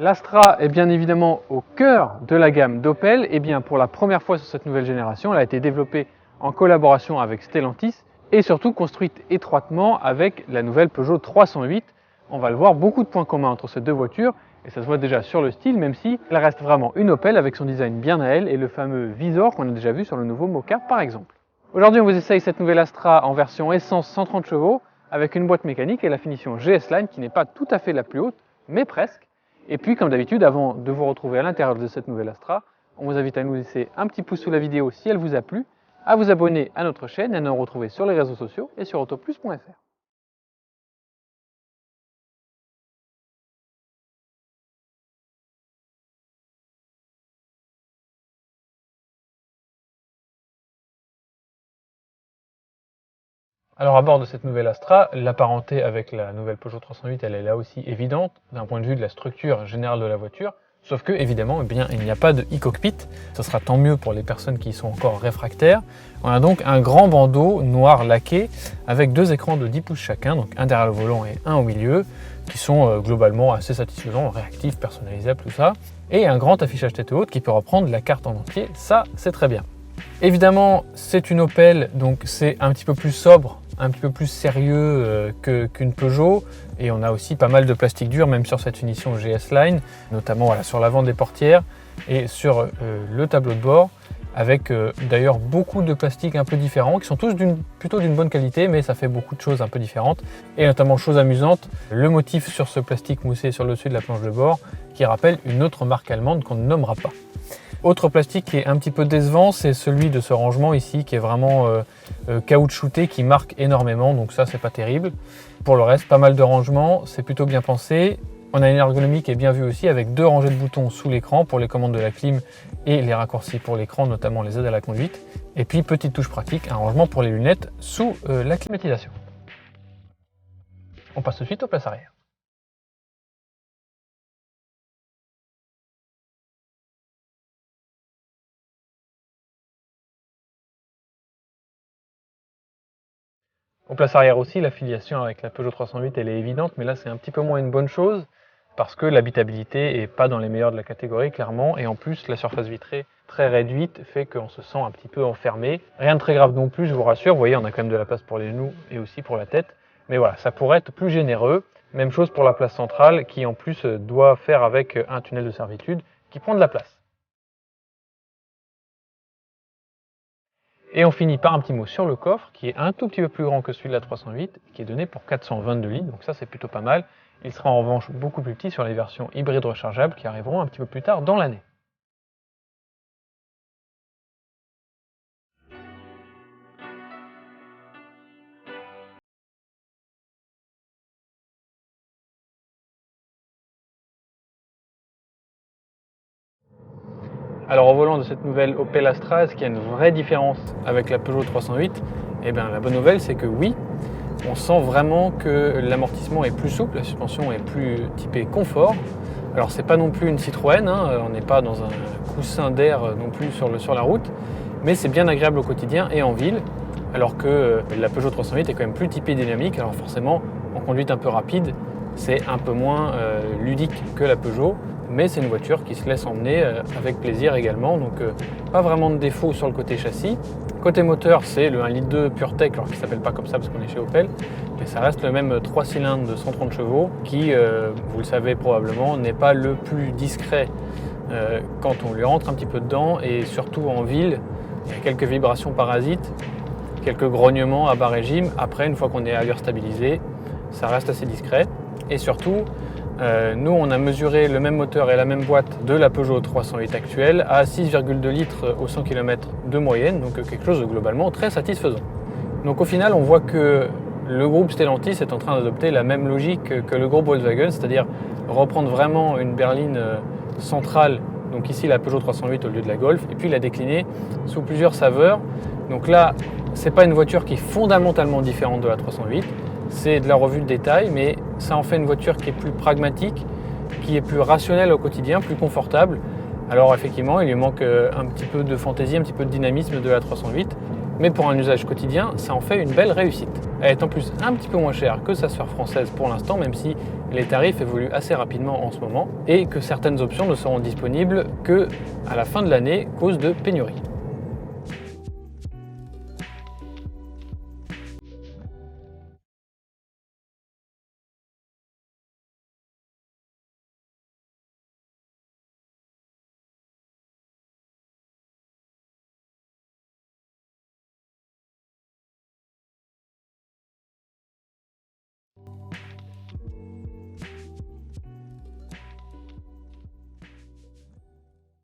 L'Astra est bien évidemment au cœur de la gamme d'Opel. Et bien pour la première fois sur cette nouvelle génération, elle a été développée en collaboration avec Stellantis et surtout construite étroitement avec la nouvelle Peugeot 308. On va le voir, beaucoup de points communs entre ces deux voitures et ça se voit déjà sur le style, même si elle reste vraiment une Opel avec son design bien à elle et le fameux visor qu'on a déjà vu sur le nouveau Mokka par exemple. Aujourd'hui on vous essaye cette nouvelle Astra en version essence 130 chevaux avec une boîte mécanique et la finition GS Line qui n'est pas tout à fait la plus haute mais presque. Et puis, comme d'habitude, avant de vous retrouver à l'intérieur de cette nouvelle Astra, on vous invite à nous laisser un petit pouce sous la vidéo si elle vous a plu, à vous abonner à notre chaîne et à nous retrouver sur les réseaux sociaux et sur autoplus.fr. Alors à bord de cette nouvelle Astra, la parenté avec la nouvelle Peugeot 308, elle est là aussi évidente d'un point de vue de la structure générale de la voiture. Sauf que, évidemment, il n'y a pas de e-cockpit. Ce sera tant mieux pour les personnes qui sont encore réfractaires. On a donc un grand bandeau noir laqué avec deux écrans de 10 pouces chacun, donc un derrière le volant et un au milieu, qui sont globalement assez satisfaisants, réactifs, personnalisables, tout ça. Et un grand affichage tête haute qui peut reprendre la carte en entier. Ça, c'est très bien. Évidemment, c'est une Opel, donc c'est un petit peu plus sobre, un petit peu plus sérieux qu'une Peugeot. Et on a aussi pas mal de plastique dur, même sur cette finition GS Line, notamment voilà, sur l'avant des portières et sur le tableau de bord, avec d'ailleurs beaucoup de plastiques un peu différents, qui sont tous plutôt d'une bonne qualité, mais ça fait beaucoup de choses un peu différentes. Et notamment, chose amusante, le motif sur ce plastique moussé sur le dessus de la planche de bord, qui rappelle une autre marque allemande qu'on ne nommera pas. Autre plastique qui est un petit peu décevant, c'est celui de ce rangement ici qui est vraiment caoutchouté, qui marque énormément, donc ça c'est pas terrible. Pour le reste, pas mal de rangements, c'est plutôt bien pensé. On a une ergonomie qui est bien vue aussi avec deux rangées de boutons sous l'écran pour les commandes de la clim et les raccourcis pour l'écran, notamment les aides à la conduite. Et puis petite touche pratique, un rangement pour les lunettes sous la climatisation. On passe tout de suite aux places arrière. Aux places arrière aussi, l'affiliation avec la Peugeot 308 elle est évidente, mais là c'est un petit peu moins une bonne chose parce que l'habitabilité n'est pas dans les meilleures de la catégorie clairement, et en plus la surface vitrée très réduite fait qu'on se sent un petit peu enfermé. Rien de très grave non plus, je vous rassure, vous voyez on a quand même de la place pour les genoux et aussi pour la tête, mais voilà, ça pourrait être plus généreux. Même chose pour la place centrale qui en plus doit faire avec un tunnel de servitude qui prend de la place. Et on finit par un petit mot sur le coffre, qui est un tout petit peu plus grand que celui de la 308, qui est donné pour 422 litres, donc ça c'est plutôt pas mal. Il sera en revanche beaucoup plus petit sur les versions hybrides rechargeables qui arriveront un petit peu plus tard dans l'année. Alors au volant de cette nouvelle Opel Astra, est-ce qu'il y a une vraie différence avec la Peugeot 308 ? Eh bien la bonne nouvelle c'est que oui, on sent vraiment que l'amortissement est plus souple, la suspension est plus typée confort. Alors c'est pas non plus une Citroën, hein, on n'est pas dans un coussin d'air non plus sur la route, mais c'est bien agréable au quotidien et en ville, alors que la Peugeot 308 est quand même plus typée dynamique, alors forcément en conduite un peu rapide, c'est un peu moins ludique que la Peugeot, mais c'est une voiture qui se laisse emmener avec plaisir également, donc pas vraiment de défaut sur le côté châssis. Côté moteur, c'est le 1,2 litre PureTech, alors qui ne s'appelle pas comme ça parce qu'on est chez Opel, mais ça reste le même 3 cylindres de 130 chevaux qui, vous le savez probablement, n'est pas le plus discret quand on lui rentre un petit peu dedans, et surtout en ville, il y a quelques vibrations parasites, quelques grognements à bas régime. Après, une fois qu'on est à allure stabilisée, ça reste assez discret. Et surtout, nous on a mesuré le même moteur et la même boîte de la Peugeot 308 actuelle à 6,2 litres au 100 km de moyenne, donc quelque chose de globalement très satisfaisant. Donc au final on voit que le groupe Stellantis est en train d'adopter la même logique que le groupe Volkswagen, c'est-à-dire reprendre vraiment une berline centrale, donc ici la Peugeot 308 au lieu de la Golf, et puis la décliner sous plusieurs saveurs. Donc là, c'est pas une voiture qui est fondamentalement différente de la 308, c'est de la revue de détail, mais ça en fait une voiture qui est plus pragmatique, qui est plus rationnelle au quotidien, plus confortable. Alors effectivement, il lui manque un petit peu de fantaisie, un petit peu de dynamisme de la 308, Mais pour un usage quotidien, ça en fait une belle réussite. Elle est en plus un petit peu moins chère que sa sœur française pour l'instant, même si les tarifs évoluent assez rapidement en ce moment, et que certaines options ne seront disponibles que à la fin de l'année, cause de pénurie.